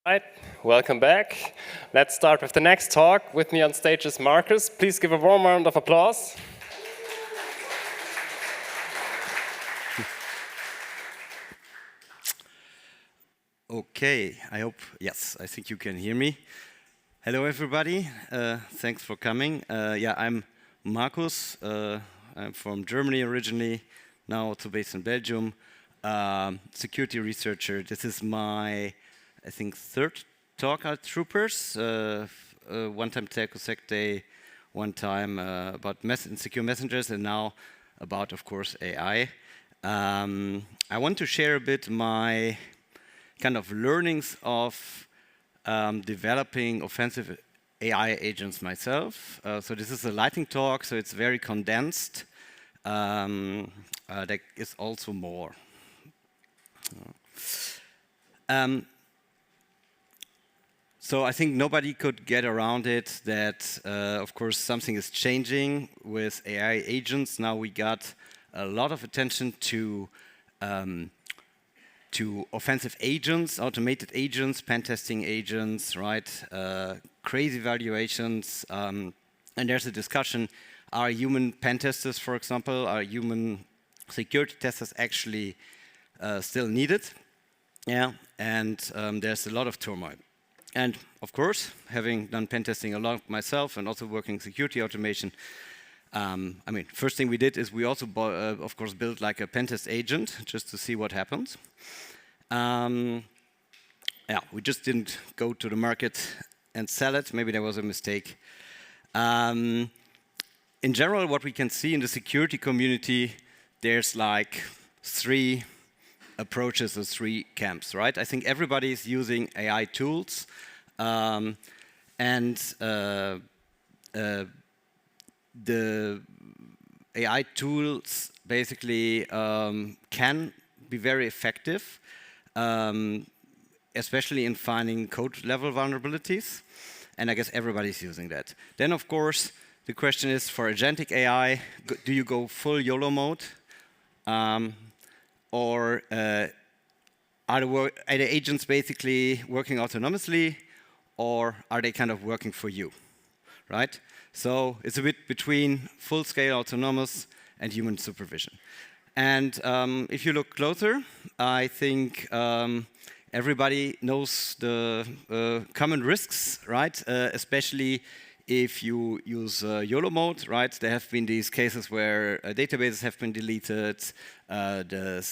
Right, welcome back. Let's start with the next talk. With me on stage is Marcus. Please give a warm round of applause. Okay, yes, I think you can hear me. Hello, everybody. Thanks for coming. I'm Marcus. I'm from Germany originally, now also based in Belgium. Security researcher. This is my, I think, third talk at Troopers. One time TechSec Day, one time about secure messengers, and now about, of course, AI. I want to share a bit my kind of learnings of developing offensive AI agents myself. So this is a lightning talk, so it's very condensed. There is also more. So I think nobody could get around it that, of course, something is changing with AI agents. Now we got a lot of attention to offensive agents, automated agents, pentesting agents, right? Crazy valuations. And there's a discussion, are human pentesters, for example, are human security testers actually still needed? Yeah, and there's a lot of turmoil. And of course, having done pentesting a lot myself and also working security automation, first thing we did is we also, of course, built like a pentest agent just to see what happens. We just didn't go to the market and sell it. Maybe there was a mistake. In general, what we can see in the security community, there's like three approaches or three camps, right? I think everybody is using AI tools, the AI tools basically can be very effective, especially in finding code level vulnerabilities, and I guess everybody's using that. Then, of course, the question is for agentic AI, do you go full YOLO mode? Or are the agents basically working autonomously, or are they kind of working for you, right? So it's a bit between full-scale autonomous and human supervision. And if you look closer, I think everybody knows the common risks, right? Especially if you use YOLO mode, right? There have been these cases where databases have been deleted. The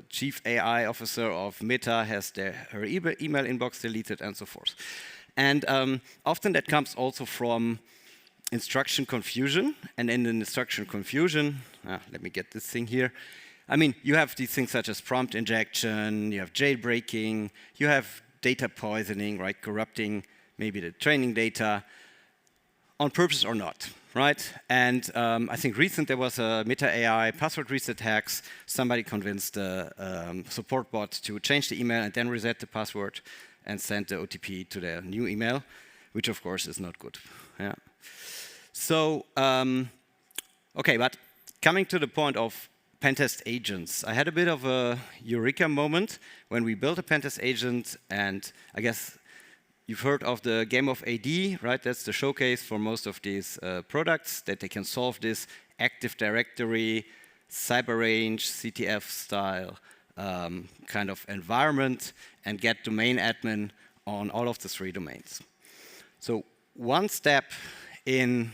chief AI officer of Meta has her email inbox deleted, and so forth. And often that comes also from instruction confusion. And in the instruction confusion, let me get this thing here. I mean, you have these things such as prompt injection, you have jailbreaking, you have data poisoning, right? Corrupting maybe the training data, on purpose or not, right? And I think recent there was a Meta AI password reset hacks. Somebody convinced the support bot to change the email and then reset the password and send the OTP to their new email, which of course is not good. Yeah. So, okay, but coming to the point of pentest agents, I had a bit of a eureka moment when we built a pentest agent, and I guess you've heard of the game of AD, right? That's the showcase for most of these products, that they can solve this Active Directory, cyber range, CTF style kind of environment and get domain admin on all of the three domains. So one step in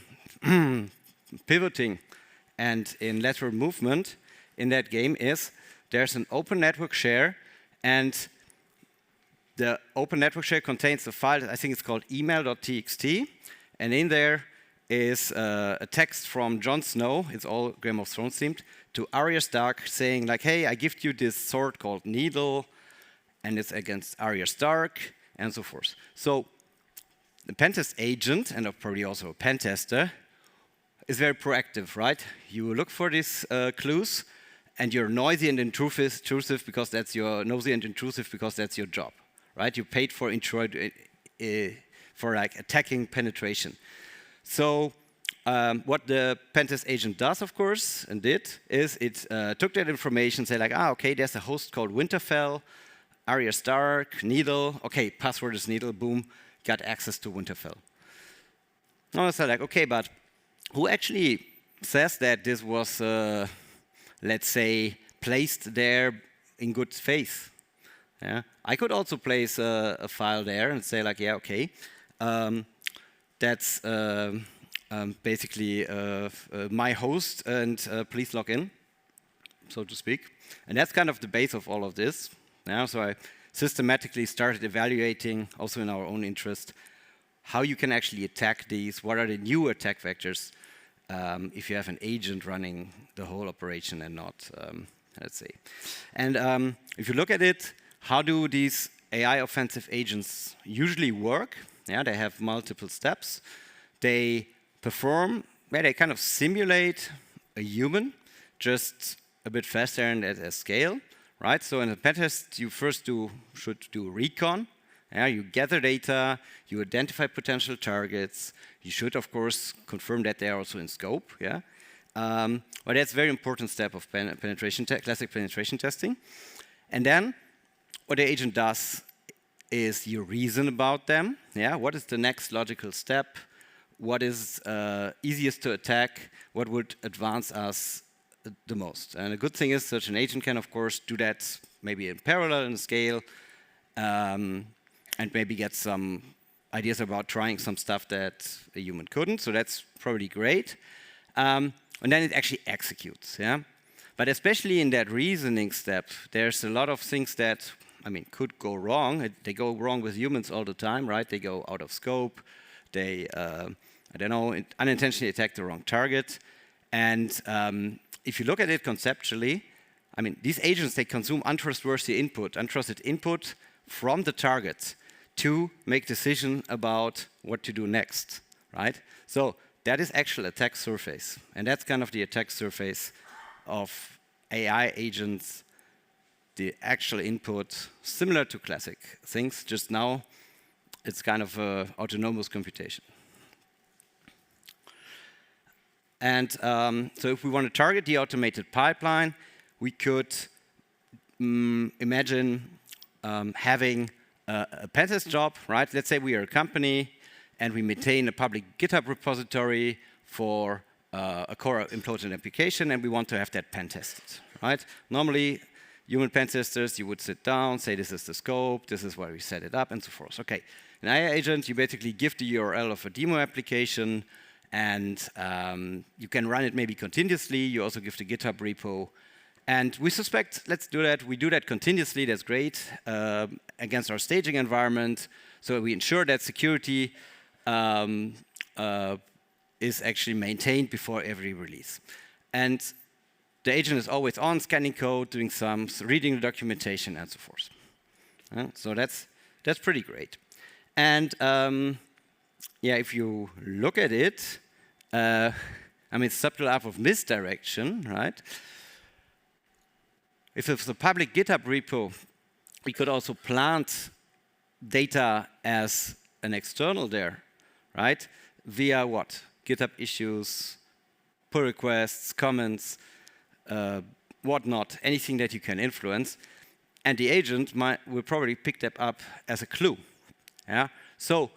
pivoting and in lateral movement in that game is there's an open network share, and the open network share contains a file, I think it's called email.txt, and in there is a text from Jon Snow, it's all Game of Thrones themed, to Arya Stark saying like, hey, I gift you this sword called Needle, and it's against Arya Stark, and so forth. So the pentest agent, and probably also a pentester, is very proactive, right? You look for these clues, and you're noisy and intrusive because that's your job, right? You paid for like attacking penetration. So what the pentest agent does, of course, and did, is it took that information, say like, okay, there's a host called Winterfell. Arya Stark, Needle. Okay, password is Needle. Boom, got access to Winterfell. Now it's like, okay, but who actually says that this was, let's say, placed there in good faith? Yeah, I could also place a file there and say like, yeah, okay, that's basically my host, and please log in, so to speak. And that's kind of the base of all of this. Yeah, so I systematically started evaluating, also in our own interest, how you can actually attack these, what are the new attack vectors if you have an agent running the whole operation and not, let's say. And if you look at it, how do these AI offensive agents usually work? Yeah, they have multiple steps. They perform, where they kind of simulate a human, just a bit faster and at a scale, right? So in a pentest, you first should do recon. Yeah, you gather data, you identify potential targets. You should, of course, confirm that they are also in scope. Yeah, but that's a very important step of classic penetration testing. And then what the agent does is you reason about them. Yeah, what is the next logical step? What is easiest to attack? What would advance us the most? And the good thing is such an agent can, of course, do that maybe in parallel in scale, and maybe get some ideas about trying some stuff that a human couldn't. So that's probably great. And then it actually executes. Yeah, but especially in that reasoning step, there's a lot of things that, I mean, could go wrong. They go wrong with humans all the time, right? They go out of scope. They, I don't know, unintentionally attack the wrong target. And if you look at it conceptually, I mean, these agents, they consume untrusted input from the target to make decision about what to do next, right? So that is actual attack surface. And that's kind of the attack surface of AI agents, the actual input, similar to classic things, just now it's kind of autonomous computation. And so if we want to target the automated pipeline, we could imagine having a pentest job, right? Let's say we are a company and we maintain a public GitHub repository for a core implosion application, and we want to have that pen tested, right? Normally, human pen testers, you would sit down, say this is the scope, this is where we set it up, and so forth. Okay, in AI agent, you basically give the URL of a demo application, and you can run it maybe continuously. You also give the GitHub repo. And we suspect, let's do that. We do that continuously. That's great against our staging environment. So we ensure that security is actually maintained before every release. And the agent is always on, scanning code, doing sums, reading the documentation, and so forth. So that's pretty great. And yeah, if you look at it, I mean, subtle app of misdirection, right? If it's a public GitHub repo, we could also plant data as an external there, right? Via what? GitHub issues, pull requests, comments, whatnot, anything that you can influence. And the agent will probably pick that up as a clue. Yeah. So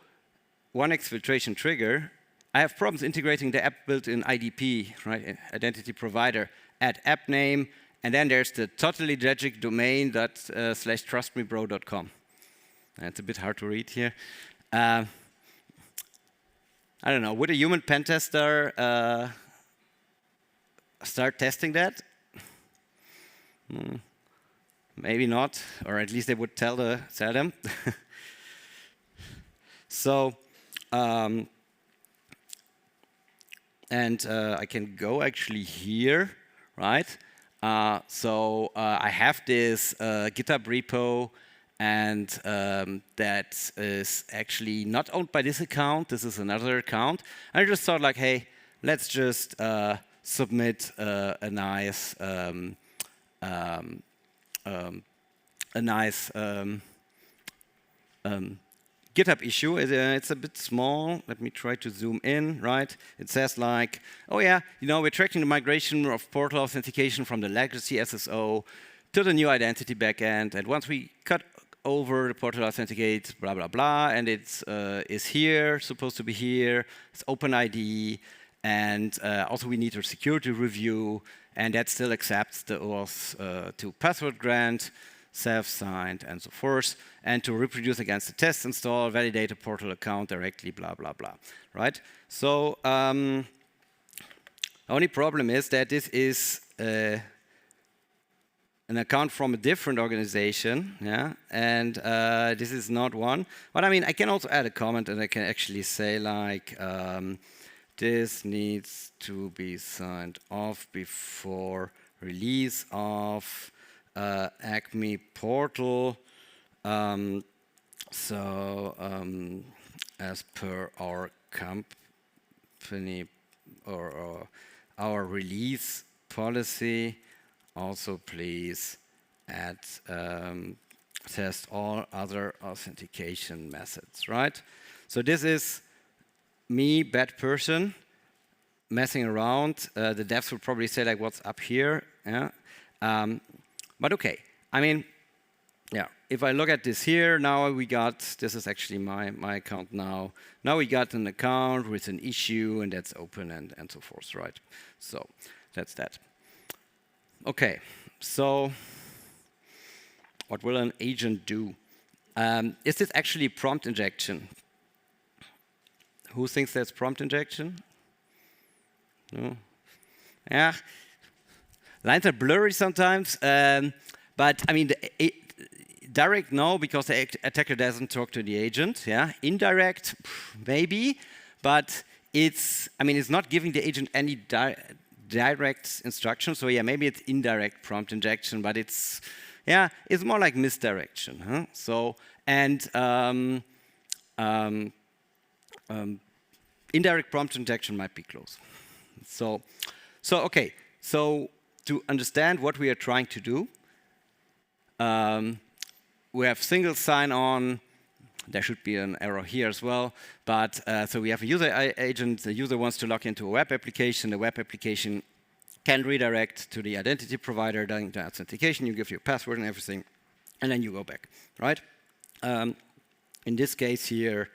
one exfiltration trigger, I have problems integrating the app built-in IDP, right? Identity provider, add app name, and then there's the totally tragic domain /trustmebro.com. It's a bit hard to read here. I don't know, would a human pen tester start testing that? Maybe not, or at least they would tell them. So, and I can go actually here, right? So I have this GitHub repo, and that is actually not owned by this account. This is another account. I just thought like, hey, let's just submit a nice GitHub issue. It's a bit small. Let me try to zoom in, right? It says like, oh yeah, you know, we're tracking the migration of portal authentication from the legacy SSO to the new identity backend. And once we cut over the portal authenticate, blah, blah, blah, and it's is here, supposed to be here, it's OpenID, and also we need a security review, and that still accepts the OAuth 2 password grant, self-signed, and so forth, and to reproduce against the test install, validate a portal account directly, blah, blah, blah, right? So the only problem is that this is an account from a different organization, yeah, and this is not one. But I mean, I can also add a comment, and I can actually say like, this needs to be signed off before release of Acme portal. As per our company or our release policy, also please add test all other authentication methods, right? So this is me, bad person, messing around. The devs will probably say like, what's up here? Yeah. But okay, I mean, yeah, if I look at this here, now we got, this is actually my account now. Now we got an account with an issue, and that's open and so forth, right? So that's that. Okay, so what will an agent do? Is this actually prompt injection? Who thinks that's prompt injection? No? Yeah. Lines are blurry sometimes, but I mean, direct, no, because the attacker doesn't talk to the agent. Yeah, indirect, maybe, but it's, I mean, it's not giving the agent any direct instruction. So yeah, maybe it's indirect prompt injection, but it's, yeah, it's more like misdirection. Huh? So and indirect prompt injection might be close. So okay. So to understand what we are trying to do, we have single sign-on. There should be an error here as well. But so we have a user agent. The user wants to log into a web application. The web application can redirect to the identity provider during the authentication. You give your password and everything, and then you go back, right? In this case here,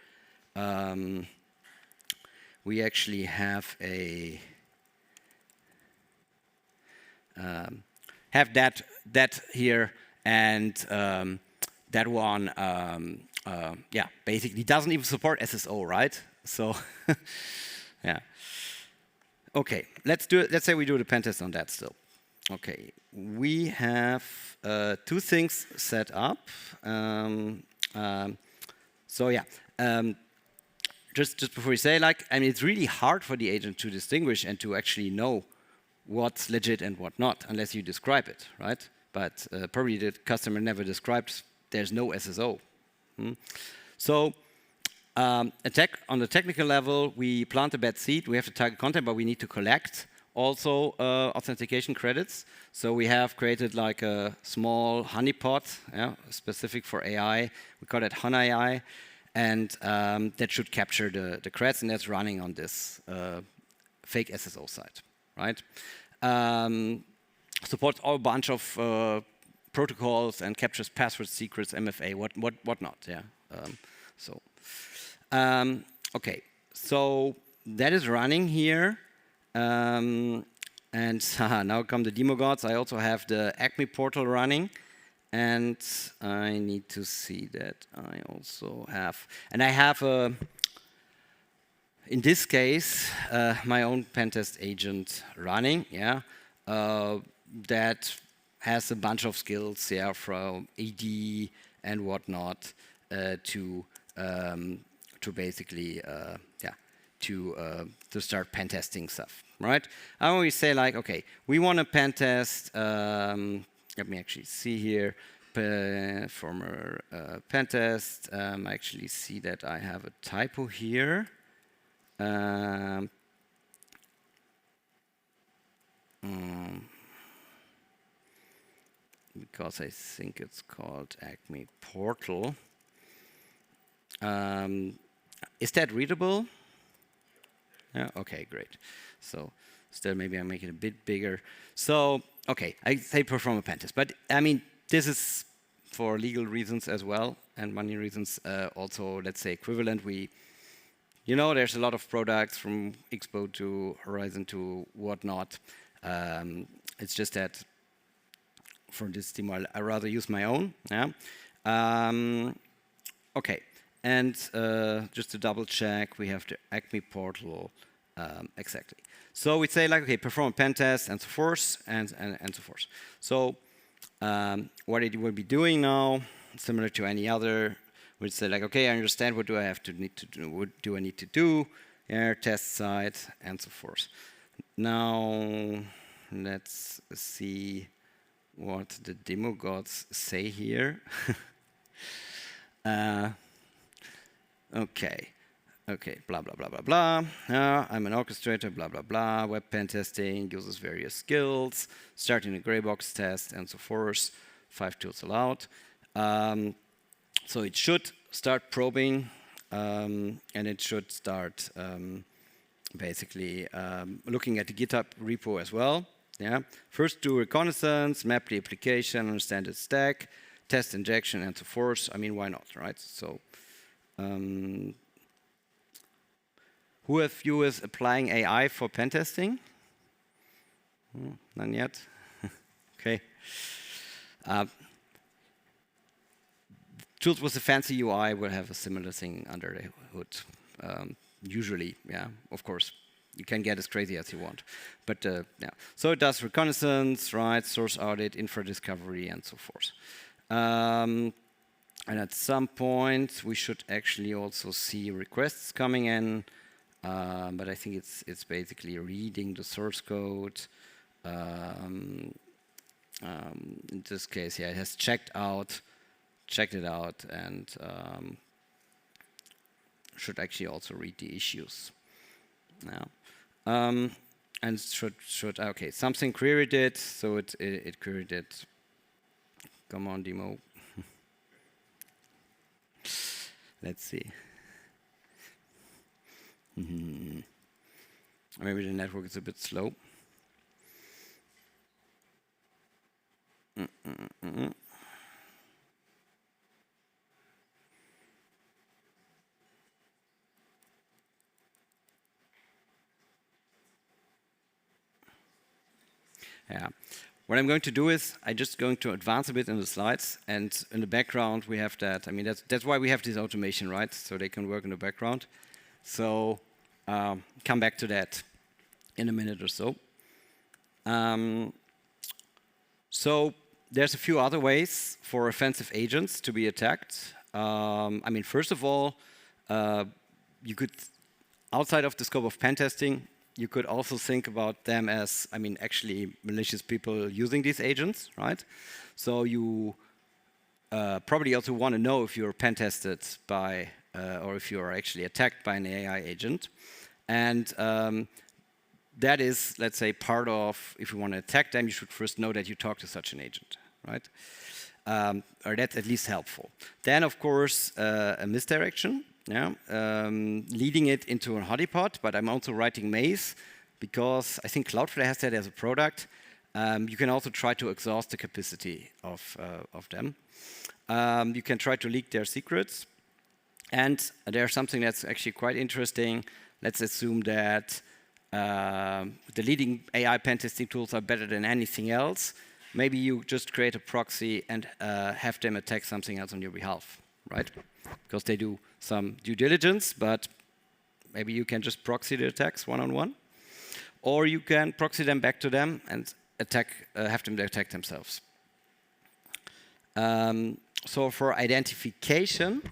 we actually have a that here, and that one, yeah, basically doesn't even support SSO, right? So, yeah. Okay, let's do it. Let's say we do the pen test on that still. Okay, we have two things set up. So yeah, just before we say, like, I mean, it's really hard for the agent to distinguish and to actually know what's legit and what not, unless you describe it, right? But probably the customer never described, there's no SSO. So on the technical level, we plant a bad seed. We have the target content, but we need to collect also authentication credits. So we have created like a small honeypot, yeah, specific for AI. We call it HonAI, and that should capture the creds, and that's running on this fake SSO site, right? Supports all bunch of protocols and captures password secrets, MFA, what not, yeah. Okay, so that is running here. And now come the demo gods. I also have the Acme portal running. And I need to see that I also have, and I have, in this case, my own pentest agent running, yeah, that has a bunch of skills, yeah, from AD and whatnot, to basically, yeah, to start pen testing stuff, right? I always say like, okay, we want to pen test. Let me actually see here, former pentest. I actually see that I have a typo here. Because I think it's called Acme Portal. Is that readable? Yeah, okay, great. So still maybe I make it a bit bigger. So okay, I say perform a pen test, but I mean, this is for legal reasons as well and money reasons also, let's say, equivalent. There's a lot of products from Expo to Horizon to whatnot. It's just that for this demo, I rather use my own. Yeah. Okay, and just to double check, we have the Acme portal exactly. So we say like, okay, perform a pen test and so forth, and so forth. So what it will be doing now, similar to any other, we'll say like, okay, I understand what do I need to do, what do I need to do, test site, and so forth. Now, let's see what the demo gods say here. Okay, blah, blah, blah, blah, blah. I'm an orchestrator, blah, blah, blah. Web pen testing uses various skills, starting a gray box test, and so forth. 5 tools allowed. So it should start probing, and it should start basically looking at the GitHub repo as well. Yeah. First, do reconnaissance, map the application, understand its stack, test injection, and so forth. I mean, why not, right? So, who of you is applying AI for pen testing? None yet? Okay. Tools with a fancy UI will have a similar thing under the hood. Usually, yeah, of course. You can get as crazy as you want. But yeah, so it does reconnaissance, right, source audit, infra discovery, and so forth. And at some point, we should actually also see requests coming in. But I think it's basically reading the source code. In this case, yeah, it has checked it out, and should actually also read the issues. Now, and should okay, something queried it, so it queried it. Come on, demo. Let's see. Maybe the network is a bit slow. Yeah. What I'm going to do is I'm just going to advance a bit in the slides, and in the background we have that. I mean, that's why we have this automation, right? So they can work in the background. So come back to that in a minute or so. So there's a few other ways for offensive agents to be attacked. I mean, first of all, you could, outside of the scope of pen testing, you could also think about them as, I mean, actually malicious people using these agents, right? So you probably also want to know if you're pen tested by, or if you're actually attacked by an AI agent. And that is, let's say, part of, if you want to attack them, you should first know that you talk to such an agent, right? Or that's at least helpful. Then, of course, a misdirection. Yeah, leading it into a honeypot, but I'm also writing Maze because I think Cloudflare has that as a product. You can also try to exhaust the capacity of them. You can try to leak their secrets. And there's something that's actually quite interesting. Let's assume that the leading AI pen testing tools are better than anything else. Maybe you just create a proxy and have them attack something else on your behalf, right? Because they do some due diligence, but maybe you can just proxy the attacks one-on-one. Or you can proxy them back to them and have them attack themselves. So for identification,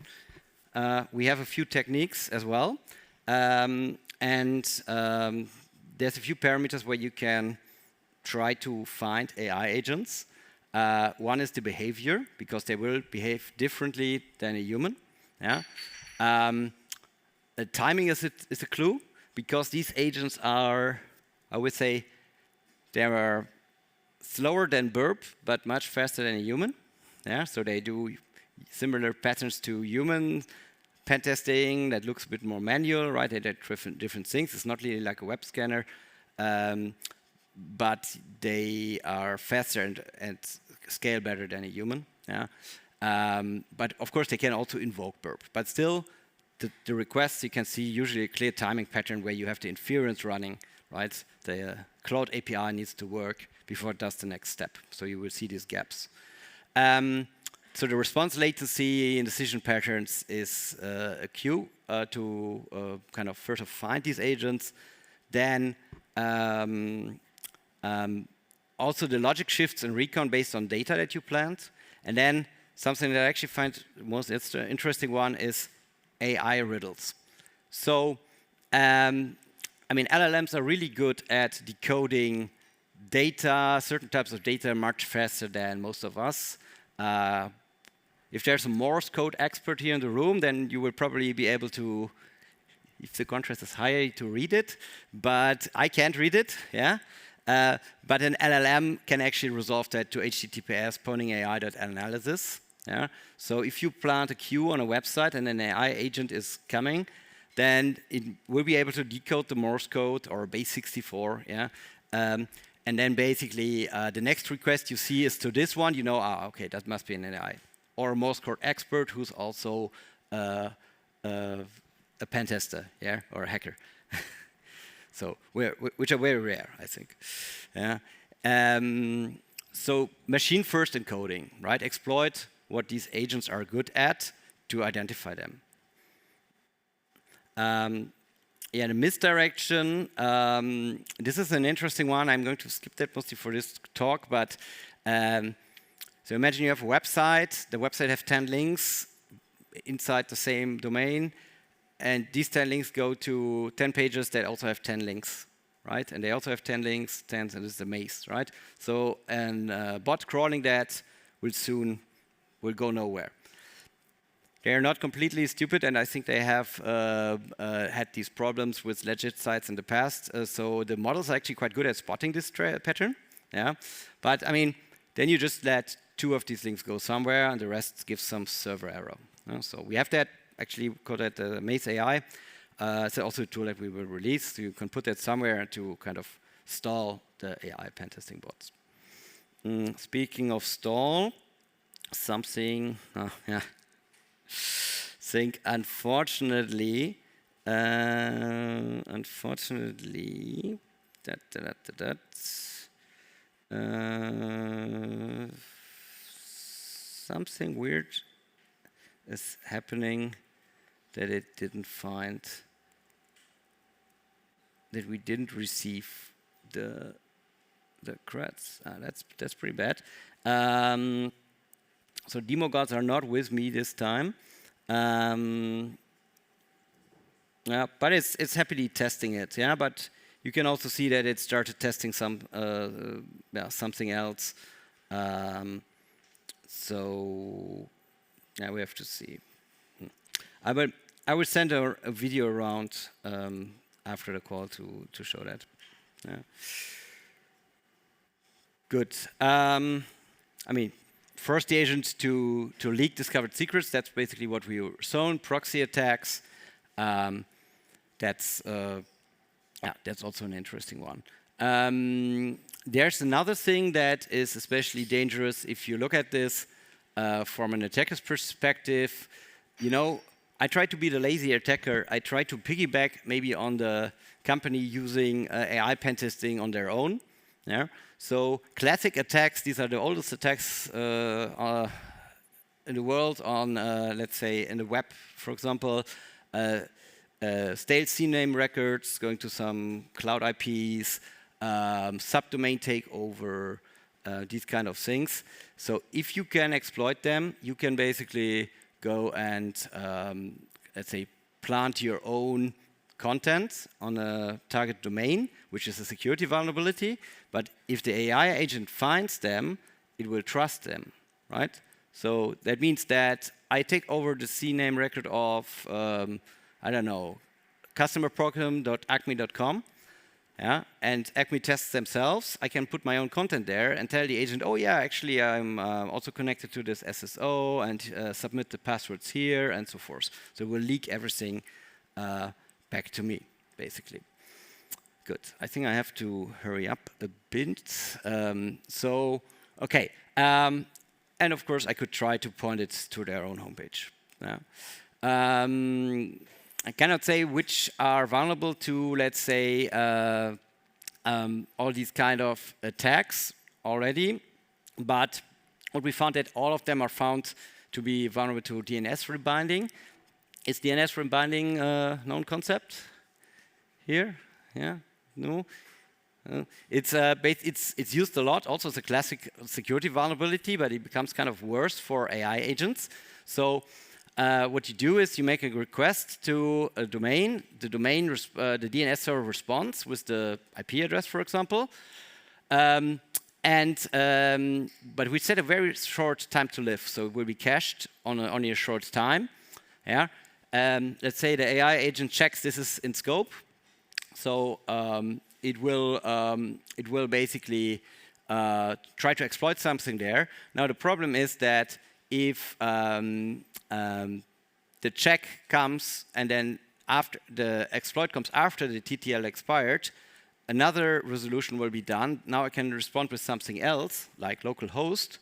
we have a few techniques as well. And there's a few parameters where you can try to find AI agents. One is the behavior, because they will behave differently than a human. Yeah. The timing is a clue, because these agents are, I would say, they are slower than Burp, but much faster than a human. Yeah. So they do similar patterns to human pen testing that looks a bit more manual, right? They do different things. It's not really like a web scanner. but they are faster and scale better than a human. Yeah. But of course, they can also invoke burp. But still, the requests, you can see usually a clear timing pattern where you have the inference running, right? The Cloud API needs to work before it does the next step. So you will see these gaps. So the response latency in decision patterns is a queue to kind of first find these agents. Then also the logic shifts in recon based on data that you planned. And then something that I actually find the most interesting one is AI riddles. So, I mean, LLMs are really good at decoding data, certain types of data, much faster than most of us. If there's a Morse code expert here in the room, then you will probably be able to, if the contrast is higher, to read it. But I can't read it, yeah? But an LLM can actually resolve that to HTTPS Pwning.ai.analysis. Yeah? So if you plant a queue on a website and an AI agent is coming, then it will be able to decode the Morse code or base64. Yeah? And then basically the next request you see is to this one. You know, okay, that must be an AI. Or a Morse code expert who's also a pentester, yeah, or a hacker. So which are very rare, I think. Yeah. So machine-first encoding, right? Exploit what these agents are good at to identify them. Yeah, the misdirection. This is an interesting one. I'm going to skip that mostly for this talk, but so imagine you have a website. The website has 10 links inside the same domain. And these 10 links go to 10 pages that also have 10 links, right? And they also have 10 links, 10, and this is a maze, right? So a bot crawling that will go nowhere. They are not completely stupid, and I think they have had these problems with legit sites in the past. So the models are actually quite good at spotting this pattern. Yeah, but I mean, then you just let 2 of these links go somewhere, and the rest gives some server error. So we have that. Actually, we call that Maze AI. It's also a tool that we will release. So you can put that somewhere to kind of stall the AI pen testing bots. Speaking of stall, something, yeah. Think unfortunately, something weird is happening that it didn't find, that we didn't receive the creds. That's pretty bad. So demo gods are not with me this time. Yeah, but it's happily testing it. Yeah, but you can also see that it started testing something else. So yeah, we have to see. I will send a video around after the call to show that. Yeah. Good. I mean, first the agent to leak discovered secrets. That's basically what we were shown. Proxy attacks. That's also an interesting one. There's another thing that is especially dangerous if you look at this from an attacker's perspective. You know, I try to be the lazy attacker. I try to piggyback maybe on the company using AI pen testing on their own. Yeah. So classic attacks, these are the oldest attacks in the world on, let's say, in the web, for example, stale CNAME records going to some cloud IPs, subdomain takeover, these kind of things. So if you can exploit them, you can basically go and, let's say, plant your own content on a target domain, which is a security vulnerability. But if the AI agent finds them, it will trust them, right? So that means that I take over the CNAME record of, I don't know, customerprogram.acme.com. Yeah, and Acme tests themselves. I can put my own content there and tell the agent, oh yeah, actually I'm also connected to this SSO and submit the passwords here and so forth. So we'll leak everything back to me, basically. Good. I think I have to hurry up a bit. Okay. And of course, I could try to point it to their own homepage. Yeah. I cannot say which are vulnerable to, let's say, all these kind of attacks already, but what we found that all of them are found to be vulnerable to DNS rebinding. Is DNS rebinding a known concept here? Yeah? No? It's used a lot. Also, it's a classic security vulnerability, but it becomes kind of worse for AI agents. So what you do is you make a request to a domain. The DNS server responds with the IP address, for example. But we set a very short time to live, so it will be cached on only a short time. Yeah. Let's say the AI agent checks this is in scope. So it will basically try to exploit something there. Now the problem is that if the check comes and then after the exploit comes after the TTL expired, another resolution will be done. Now I can respond with something else, like localhost,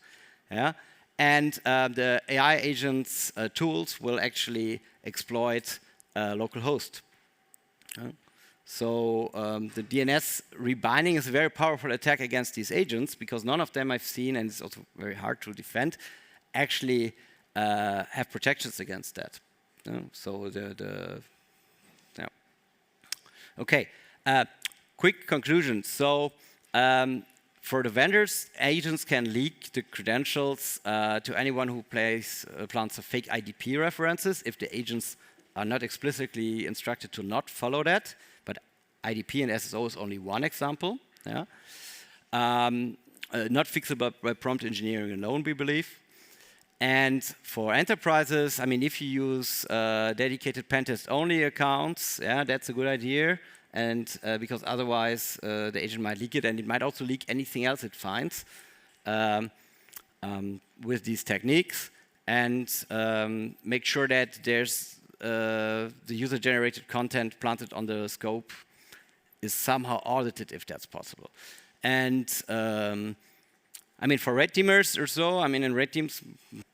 yeah? And the AI agent's tools will actually exploit localhost. So the DNS rebinding is a very powerful attack against these agents because none of them I've seen, and it's also very hard to defend, actually have protections against that. So yeah. Okay. Quick conclusion. So for the vendors, agents can leak the credentials to anyone who plants a fake IDP references if the agents are not explicitly instructed to not follow that. But IDP and SSO is only one example. Yeah? Not fixable by prompt engineering alone, we believe. And for enterprises, I mean, if you use dedicated pentest-only accounts, yeah, that's a good idea. And because otherwise the agent might leak it, and it might also leak anything else it finds with these techniques. And make sure that there's the user-generated content planted on the scope is somehow audited if that's possible. And I mean, for red teamers or so, I mean, in red teams,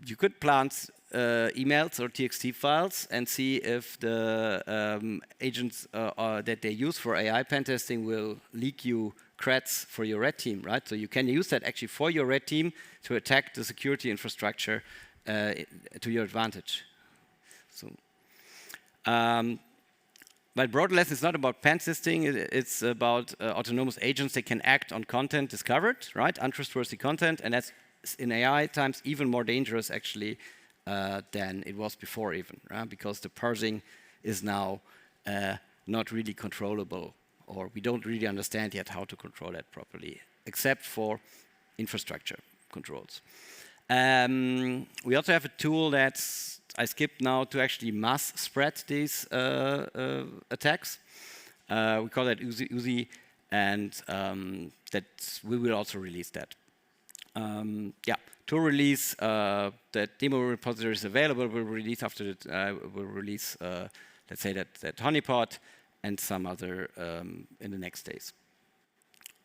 you could plant emails or TXT files and see if the agents that they use for AI pen testing will leak you creds for your red team, right? So you can use that actually for your red team to attack the security infrastructure to your advantage. So, but broad lesson is not about pen testing, it's about autonomous agents that can act on content discovered, right? Untrustworthy content, and that's in AI times even more dangerous actually than it was before even, right? Because the parsing is now not really controllable, or we don't really understand yet how to control that properly, except for infrastructure controls. We also have a tool that I skipped now to actually mass spread these attacks. We call that Uzi, and that we will also release that. Yeah, to release that demo repository is available. We'll release after that. We'll release, let's say that honeypot and some other in the next days.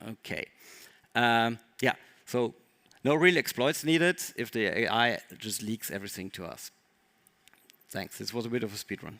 Okay. Yeah. So no real exploits needed if the AI just leaks everything to us. Thanks. This was a bit of a speed run.